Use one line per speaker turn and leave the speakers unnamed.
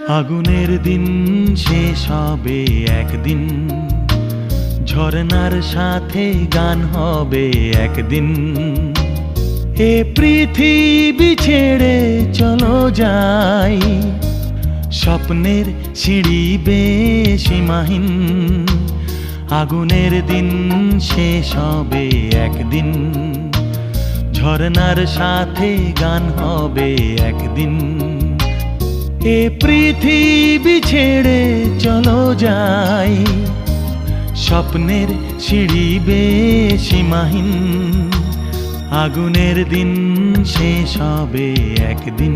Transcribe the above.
আগুনের দিন শেষ হবে একদিন, ঝরনার সাথে গান হবে একদিন। এ পৃথিবী ছেড়ে চলো যাই, স্বপ্নের সিঁড়ি বেয়ে সীমাহীন। আগুনের দিন শেষ হবে একদিন, ঝরনার সাথে গান হবে একদিন। এ পৃথিবী ছেড়ে চলো যাই, স্বপ্নের সিঁড়ি বেয়ে সীমাহীন। আগুনের দিন শেষ হবে একদিন।